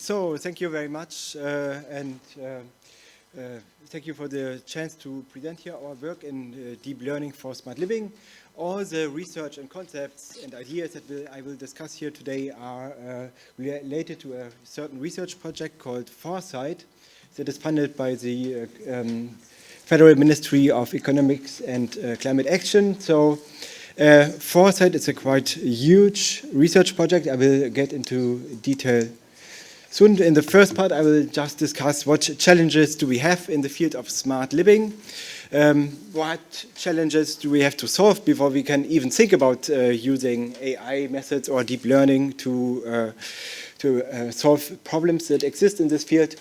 So thank you very much, and thank you for the chance to present here our work in deep learning for smart living. All the research and concepts and ideas that I will discuss here today are related to a certain research project called Foresight that is funded by the Federal Ministry of Economics and Climate Action. So Foresight is a quite huge research project. I will get into detail soon. In the first part, I will just discuss what challenges do we have in the field of smart living. What challenges do we have to solve before we can even think about using AI methods or deep learning to solve problems that exist in this field.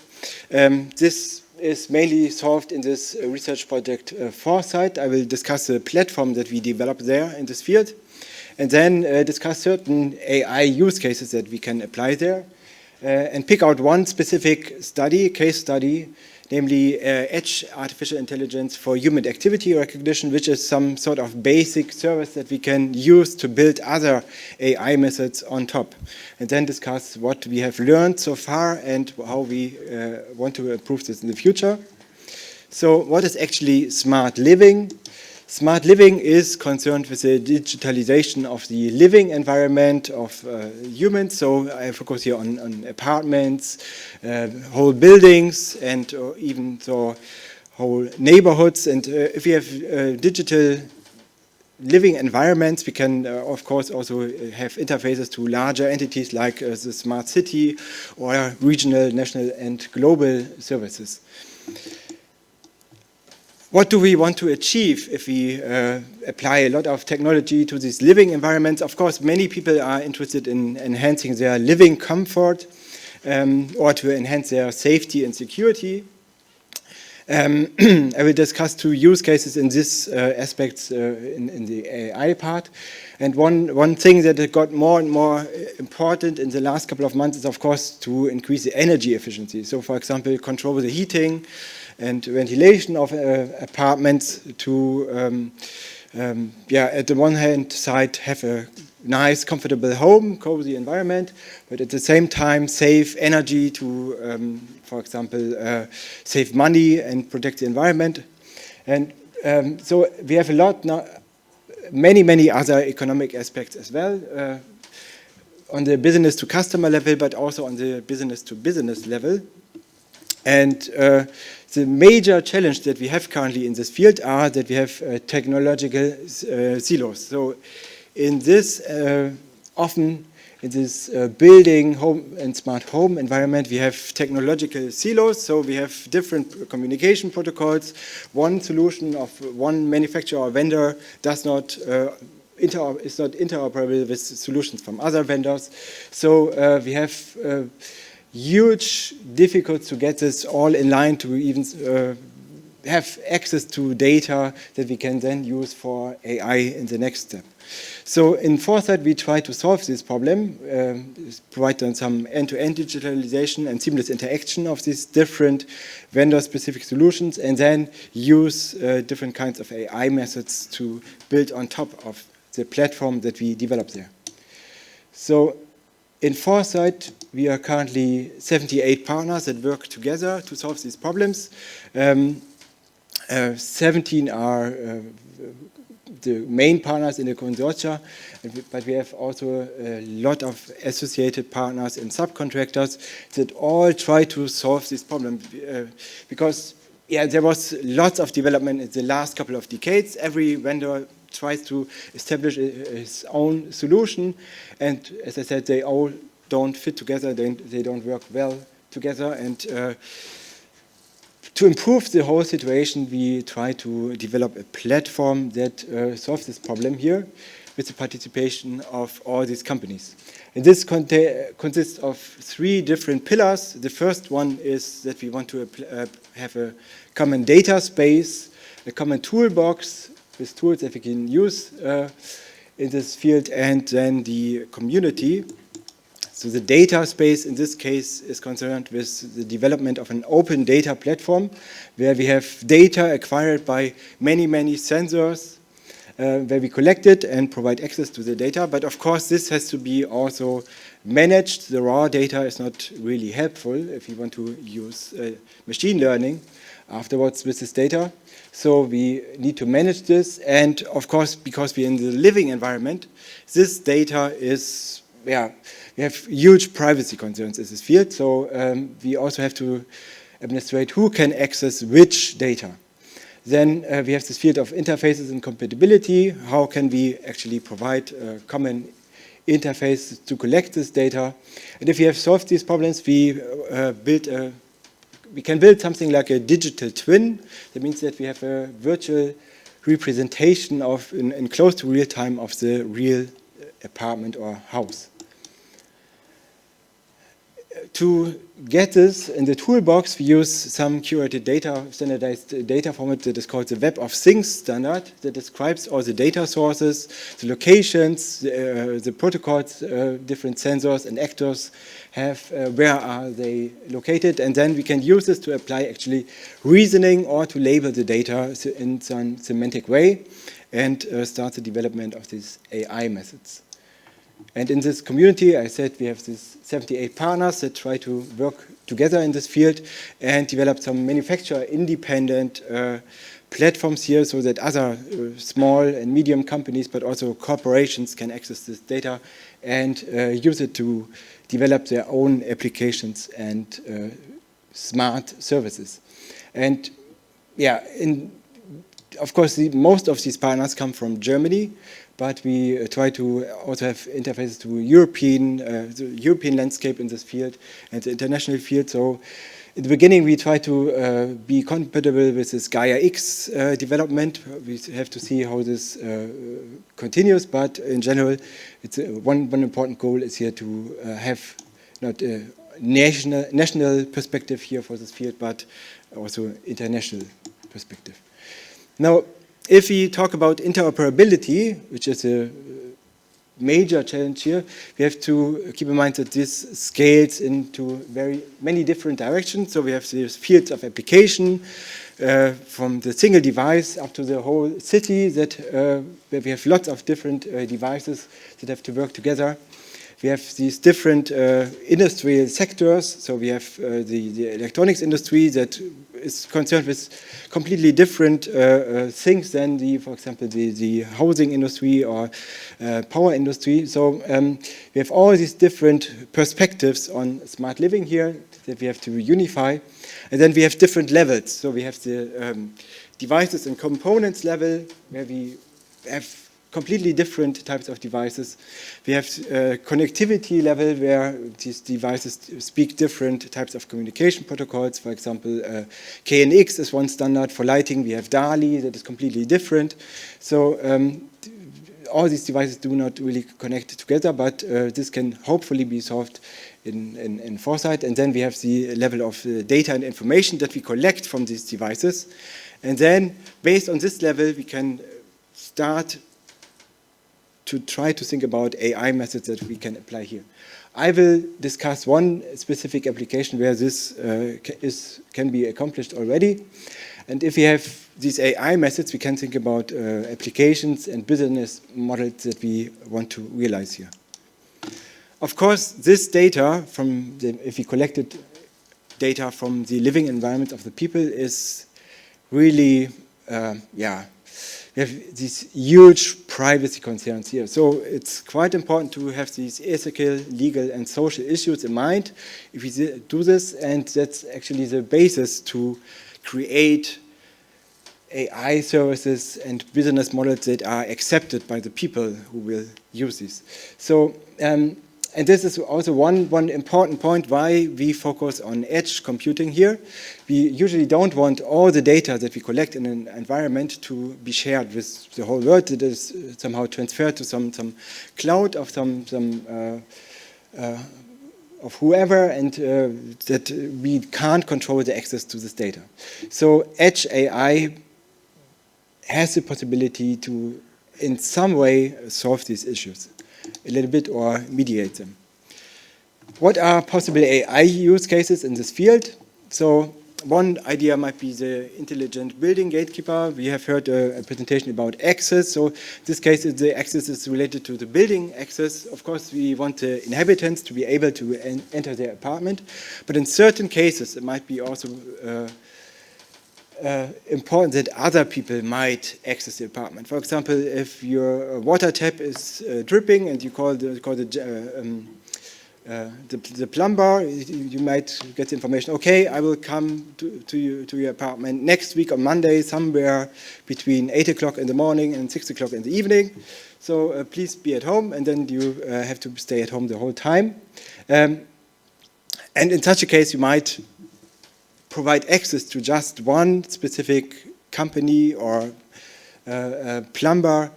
This is mainly solved in this research project Foresight. I will discuss the platform that we developed there in this field, and then discuss certain AI use cases that we can apply there, and pick out one specific case study, namely edge artificial intelligence for human activity recognition, which is some sort of basic service that we can use to build other AI methods on top. And then discuss what we have learned so far and how we want to improve this in the future. So what is actually smart living? Smart living is concerned with the digitalization of the living environment of humans. So I focus here on apartments, whole buildings, and even so whole neighborhoods. And if we have digital living environments, we can, of course, also have interfaces to larger entities like the smart city or regional, national, and global services. What do we want to achieve if we apply a lot of technology to these living environments? Of course, many people are interested in enhancing their living comfort or to enhance their safety and security. I will discuss two use cases in this aspects in the AI part. And one thing that has got more and more important in the last couple of months is, of course, to increase the energy efficiency. So, for example, control the heating and ventilation of apartments to, at the one hand side, have a nice, comfortable home, cozy environment, but at the same time save energy to, for example, save money and protect the environment. And so we have a lot now, many other economic aspects as well, on the business to customer level, but also on the business to business level. And the major challenge that we have currently in this field are that we have technological silos. So in this, often in this building, home and smart home environment, we have technological silos. So we have different communication protocols. One solution of one manufacturer or vendor does not is not interoperable with solutions from other vendors. So we have huge difficulty to get this all in line to even have access to data that we can then use for AI in the next step. So in Foresight, we try to solve this problem, provide some end-to-end digitalization and seamless interaction of these different vendor-specific solutions, and then use different kinds of AI methods to build on top of the platform that we develop there. So in Foresight, we are currently 78 partners that work together to solve these problems. 17 are the main partners in the consortia, but we have also a lot of associated partners and subcontractors that all try to solve this problem. Because there was lots of development in the last couple of decades. Every vendor tries to establish his own solution, and as I said, they all don't fit together, they don't work well together, and to improve the whole situation, we try to develop a platform that solves this problem here with the participation of all these companies. And this consists of three different pillars. The first one is that we want to have a common data space, a common toolbox with tools that we can use in this field, and then the community. So the data space in this case is concerned with the development of an open data platform where we have data acquired by many sensors where we collect it and provide access to the data. But of course, this has to be also managed. The raw data is not really helpful if you want to use machine learning afterwards with this data. So we need to manage this, and of course, because we're in the living environment, this data is, yeah, we have huge privacy concerns in this field, so we also have to administrate who can access which data. Then we have this field of interfaces and compatibility. How can we actually provide a common interface to collect this data? And if we have solved these problems, we can build something like a digital twin. That means that we have a virtual representation of, in close to real time, of the real apartment or house. To get this in the toolbox, we use some curated data, standardized data format that is called the Web of Things standard, that describes all the data sources, the locations, the protocols, different sensors and actors have, where are they located, and then we can use this to apply actually reasoning or to label the data in some semantic way and start the development of these AI methods. And in this community, I said we have these 78 partners that try to work together in this field and develop some manufacturer-independent platforms here so that other small and medium companies, but also corporations, can access this data and use it to develop their own applications and smart services. And yeah, of course, most of these partners come from Germany, but we try to also have interfaces to the European landscape in this field and the international field. So in the beginning, we try to be compatible with this Gaia X development. We have to see how this continues, but in general, it's one important goal is here to have not a national perspective here for this field, but also international perspective. Now, if we talk about interoperability, which is a major challenge here, we have to keep in mind that this scales into very many different directions. So we have these fields of application from the single device up to the whole city that where we have lots of different devices that have to work together. We have these different industrial sectors. So we have the electronics industry that is concerned with completely different things than for example, the housing industry or power industry. So we have all these different perspectives on smart living here that we have to unify. And then we have different levels. So we have the devices and components level, where we have completely different types of devices. We have connectivity level, where these devices speak different types of communication protocols. For example, KNX is one standard. For lighting, we have DALI that is completely different. So all these devices do not really connect together, but this can hopefully be solved in foresight. And then we have the level of data and information that we collect from these devices. And then, based on this level, we can start to try to think about AI methods that we can apply here. I will discuss one specific application where this can be accomplished already. And if we have these AI methods, we can think about applications and business models that we want to realize here. Of course, this data if we collected data from the living environment of the people is really, we have these huge privacy concerns here. So it's quite important to have these ethical, legal, and social issues in mind if we do this, and that's actually the basis to create AI services and business models that are accepted by the people who will use these. So, and this is also one important point why we focus on edge computing here. We usually don't want all the data that we collect in an environment to be shared with the whole world. It is somehow transferred to some cloud of of whoever, and that we can't control the access to this data. So edge AI has the possibility to, in some way, solve these issues a little bit or mediate them. What are possible AI use cases in this field? So One idea might be the intelligent building gatekeeper. We have heard a presentation about access. So in this case, the access is related to the building access. Of course, we want the inhabitants to be able to enter their apartment. But in certain cases, it might be also important that other people might access the apartment. For example, if your water tap is dripping and you call the plumber, you might get the information, okay, I will come to your apartment next week on Monday, somewhere between 8 o'clock in the morning and 6 o'clock in the evening. So please be at home, and then you have to stay at home the whole time. And in such a case, you might provide access to just one specific company or plumber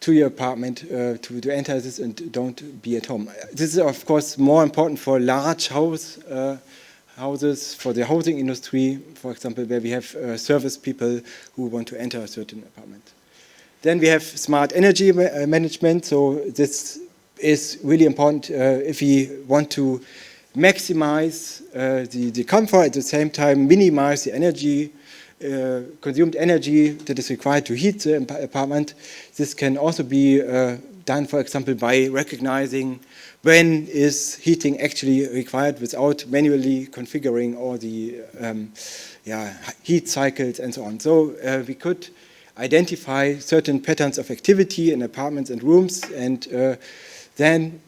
to your apartment to enter this and don't be at home. This is, of course, more important for large houses, for the housing industry, for example, where we have service people who want to enter a certain apartment. Then we have smart energy management. So this is really important if we want to maximize the comfort, at the same time minimize the energy, consumed energy that is required to heat the apartment. This can also be done, for example, by recognizing when is heating actually required without manually configuring all the heat cycles and so on. So we could identify certain patterns of activity in apartments and rooms, and then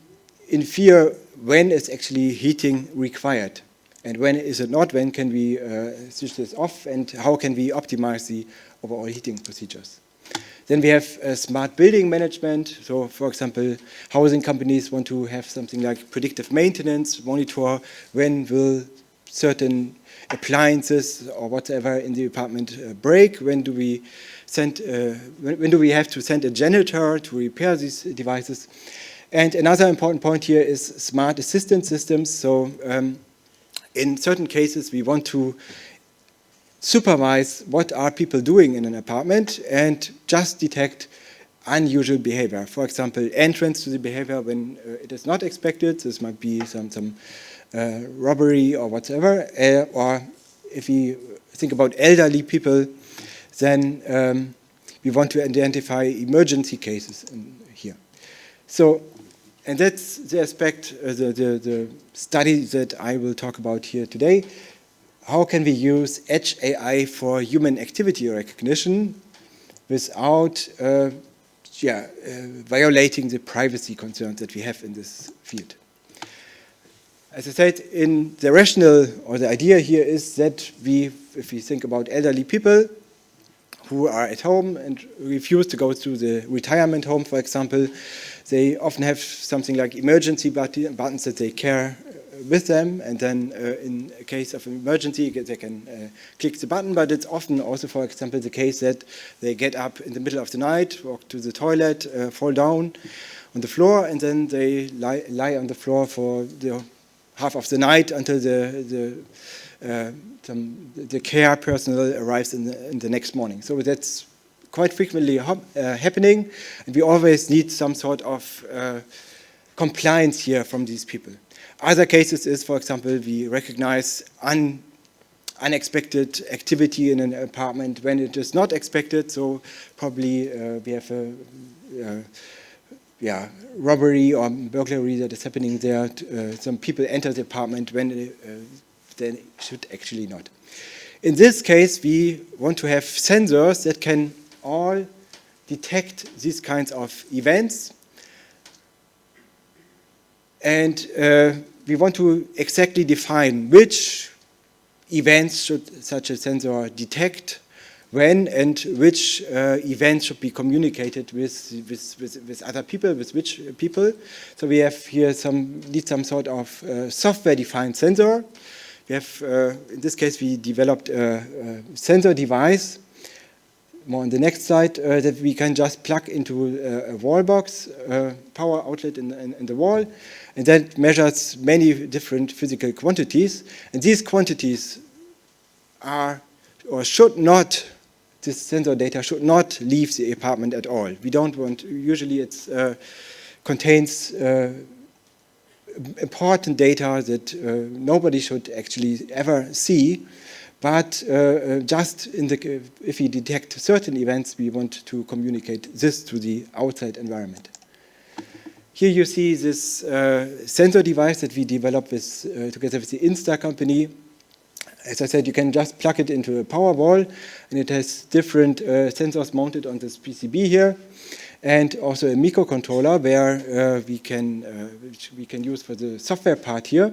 infer when is actually heating required. And when is it not? When can we switch this off? And how can we optimize the overall heating procedures? Then we have smart building management. So, for example, housing companies want to have something like predictive maintenance, monitor when will certain appliances or whatever in the apartment break. When do we have to send a janitor to repair these devices? And another important point here is smart assistance systems. So in certain cases, we want to supervise what are people doing in an apartment and just detect unusual behavior. For example, entrance to the behavior when it is not expected. This might be some robbery or whatever. Or if we think about elderly people, then we want to identify emergency cases here. So, and that's the aspect, the study that I will talk about here today. How can we use edge AI for human activity recognition without violating the privacy concerns that we have in this field? As I said, in the rationale or the idea here is that if we think about elderly people who are at home and refuse to go to the retirement home, for example, they often have something like emergency buttons that they carry with them, and then in a case of an emergency, they can click the button, but it's often also, for example, the case that they get up in the middle of the night, walk to the toilet, fall down on the floor, and then they lie on the floor for the half of the night until the care personnel arrives in the next morning. So that's quite frequently happening, and we always need some sort of compliance here from these people. Other cases is, for example, we recognize unexpected activity in an apartment when it is not expected. So probably we have a robbery or burglary that is happening there. Some people enter the apartment when they should actually not. In this case, we want to have sensors that can all detect these kinds of events. And we want to exactly define which events should such a sensor detect, when, and which events should be communicated with other people, with which people. So we have here need some sort of software-defined sensor. We have, in this case, we developed a sensor device, more on the next slide, that we can just plug into a wall box, power outlet in the wall, and that measures many different physical quantities. And these quantities are, or should not, this sensor data should not leave the apartment at all. We don't want, usually it contains important data that nobody should actually ever see. but just if we detect certain events, we want to communicate this to the outside environment. Here you see this sensor device that we developed together with the Insta company. As I said, you can just plug it into a power wall, and it has different sensors mounted on this PCB here, and also a microcontroller where which we can use for the software part here.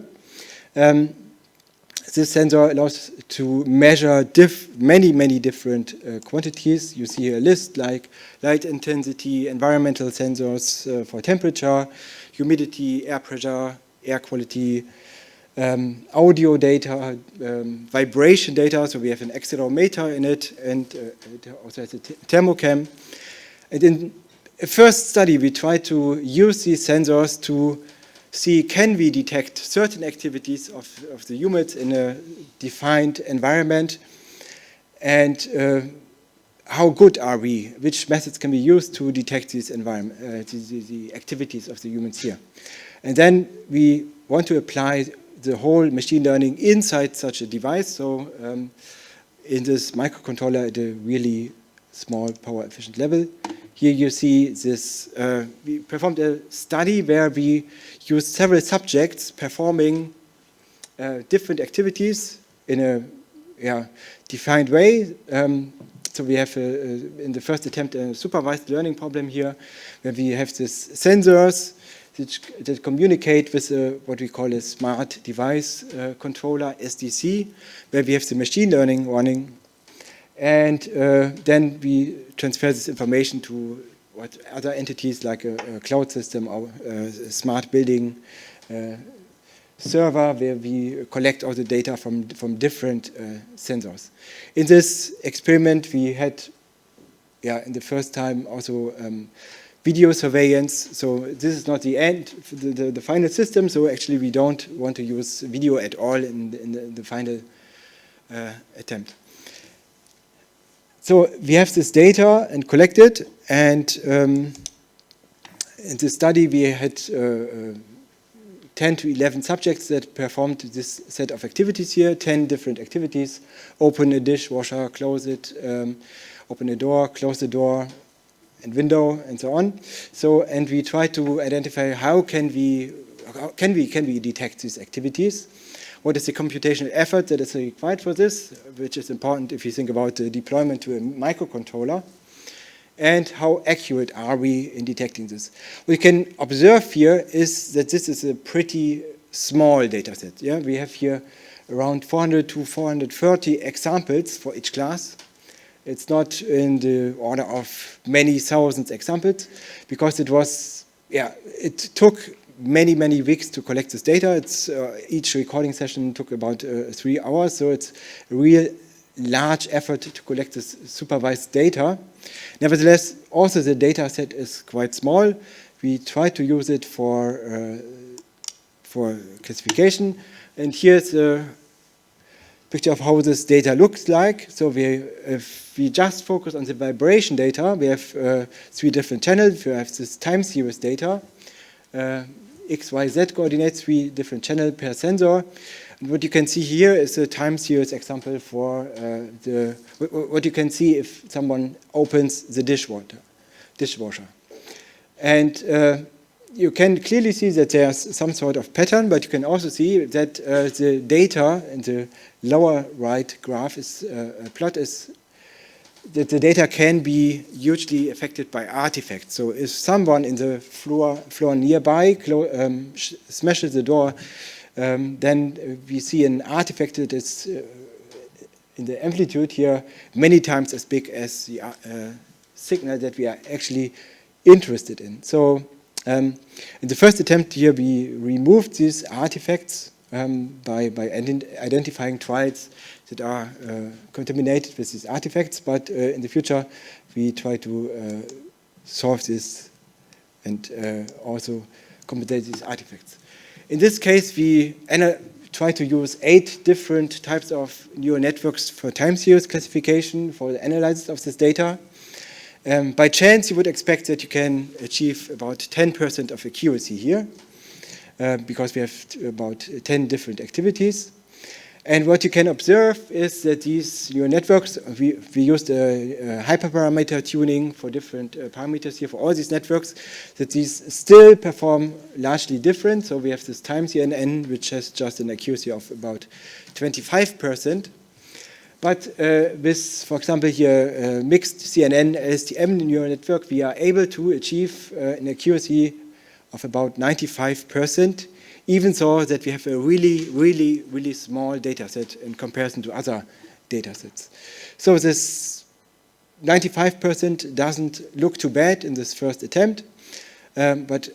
This sensor allows to measure many different quantities. You see a list like light intensity, environmental sensors for temperature, humidity, air pressure, air quality, audio data, vibration data, so we have an accelerometer in it, and it also has a thermocam. And in a first study, we tried to use these sensors to see, can we detect certain activities of the humans in a defined environment, and how good are we? Which methods can we use to detect these the activities of the humans here? And then we want to apply the whole machine learning inside such a device, so in this microcontroller at a really small power efficient level. Here you see this, we performed a study where we used several subjects performing different activities in a defined way. So we have, in the first attempt, a supervised learning problem here, where we have these sensors that communicate with what we call a smart device controller, SDC, where we have the machine learning running. And then we transfer this information to what other entities like a cloud system or a smart building server, where we collect all the data from different sensors. In this experiment, we had, in the first time, also video surveillance. So this is not the end, the final system. So actually, we don't want to use video at all in the final attempt. So we have this data and collect it, and in the study we had 10 to 11 subjects that performed this set of activities here, 10 different activities: open a dishwasher, close it, open a door, close the door and window, and so on. So, and we try to identify how can we detect these activities. What is the computational effort that is required for this, which is important if you think about the deployment to a microcontroller, and how accurate are we in detecting this. What we can observe here is that this is a pretty small data set. Yeah? We have here around 400 to 430 examples for each class. It's not in the order of many thousands examples, because it took many weeks to collect this data. Each recording session took about 3 hours, so it's a real large effort to collect this supervised data. Nevertheless, also the data set is quite small. We try to use it for classification, and here's a picture of how this data looks like. So if we just focus on the vibration data, we have 3 different channels. We have this time series data, X, Y, Z coordinates, 3 different channels per sensor. And what you can see here is a time series example for what you can see if someone opens the dishwasher. And you can clearly see that there's some sort of pattern, but you can also see that the data in the lower right graph plot is that the data can be hugely affected by artifacts. So if someone in the floor nearby smashes the door, then we see an artifact that is in the amplitude here many times as big as the signal that we are actually interested in. So in the first attempt here, we removed these artifacts by identifying trials that are contaminated with these artifacts, but in the future we try to solve this and also compensate these artifacts. In this case, we try to use 8 different types of neural networks for time series classification for the analysis of this data. By chance, you would expect that you can achieve about 10% of accuracy here, because we have about 10 different activities. And what you can observe is that these neural networks, we used hyperparameter tuning for different parameters here for all these networks, that these still perform largely different. So we have this time CNN, which has just an accuracy of about 25%. But with, for example, here mixed CNN LSTM neural network, we are able to achieve an accuracy of about 95%. Even so that we have a really small data set in comparison to other data sets. So this 95% doesn't look too bad in this first attempt, but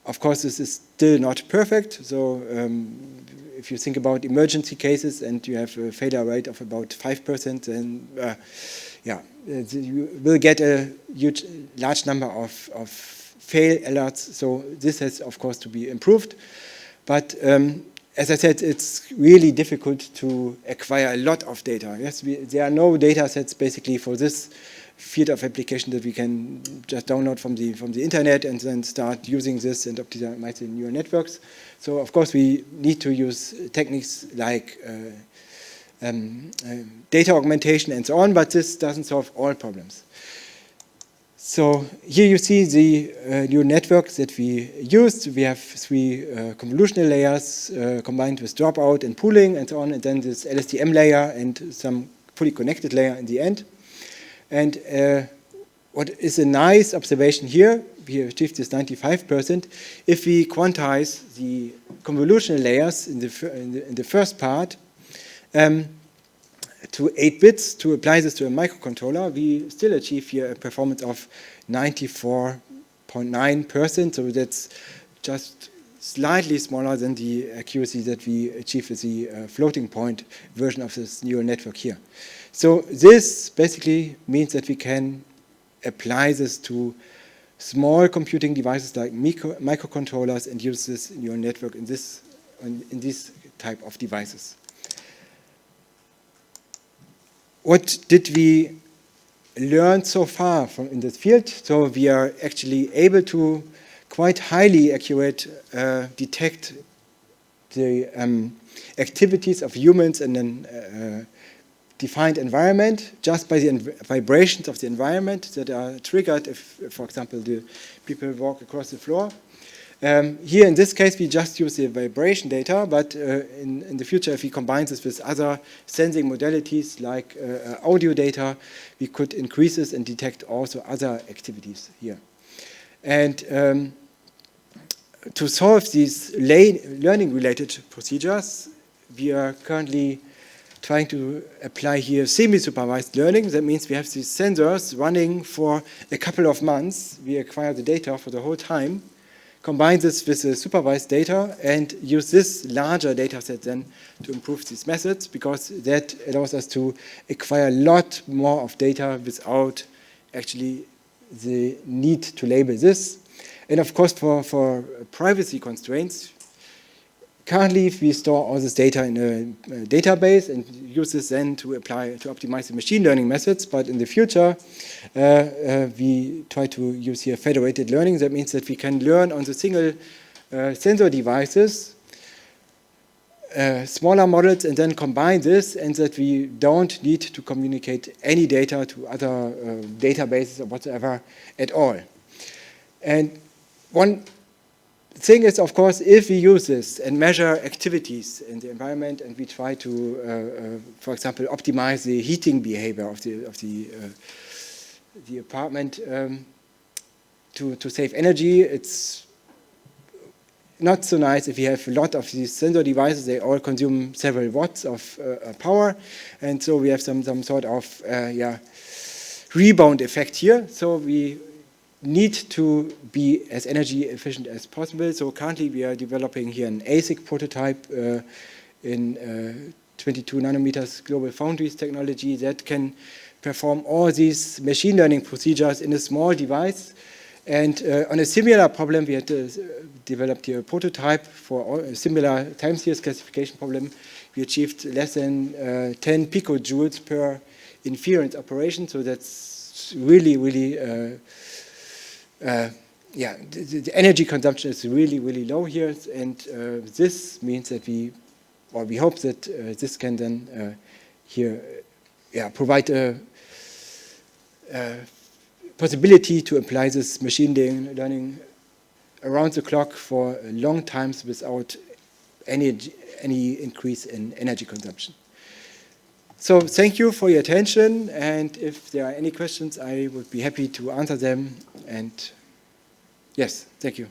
of course this is still not perfect. So if you think about emergency cases and you have a failure rate of about 5%, then you will get a large number of fail alerts. So this has, of course, to be improved. But as I said, it's really difficult to acquire a lot of data. Yes, there are no data sets basically for this field of application that we can just download from the internet and then start using this and optimize the neural networks. So of course we need to use techniques like data augmentation and so on, but this doesn't solve all problems. So here you see the neural networks that we used. We have 3 convolutional layers combined with dropout and pooling and so on, and then this LSTM layer and some fully connected layer in the end. And what is a nice observation here, we achieved this 95%. If we quantize the convolutional layers in the first part, to 8 bits, to apply this to a microcontroller, we still achieve here a performance of 94.9%. So that's just slightly smaller than the accuracy that we achieve with the floating point version of this neural network here. So this basically means that we can apply this to small computing devices like microcontrollers and use this neural network in this type of devices. What did we learn so far in this field? So we are actually able to quite highly accurate detect the activities of humans in a defined environment just by the vibrations of the environment that are triggered if, for example, the people walk across the floor. Here in this case we just use the vibration data, but in the future if we combine this with other sensing modalities like audio data, we could increase this and detect also other activities here. And to solve these learning related procedures, we are currently trying to apply here semi-supervised learning. That means we have these sensors running for a couple of months. We acquire the data for the whole time, combine this with the supervised data, and use this larger data set then to improve these methods, because that allows us to acquire a lot more of data without actually the need to label this. And of course, for privacy constraints, currently we store all this data in a database and use this then to optimize the machine learning methods. But in the future, we try to use here federated learning. That means that we can learn on the single sensor devices smaller models and then combine this, and that we don't need to communicate any data to other databases or whatsoever at all. And one thing is, of course, if we use this and measure activities in the environment and we try to, for example, optimize the heating behavior of the apartment to save energy, it's not so nice if you have a lot of these sensor devices. They all consume several watts of power, and so we have some sort of rebound effect here. So we need to be as energy efficient as possible. So currently we are developing here an ASIC prototype in 22 nanometers global foundries technology that can perform all these machine learning procedures in a small device. And on a similar problem, we had developed here a prototype for a similar time series classification problem. We achieved less than 10 picojoules per inference operation. So that's really the energy consumption is really low here, and this means that we or we hope that this can then provide a possibility to apply this machine learning around the clock for long times without any increase in energy consumption. So thank you for your attention, and if there are any questions, I would be happy to answer them. And yes, thank you.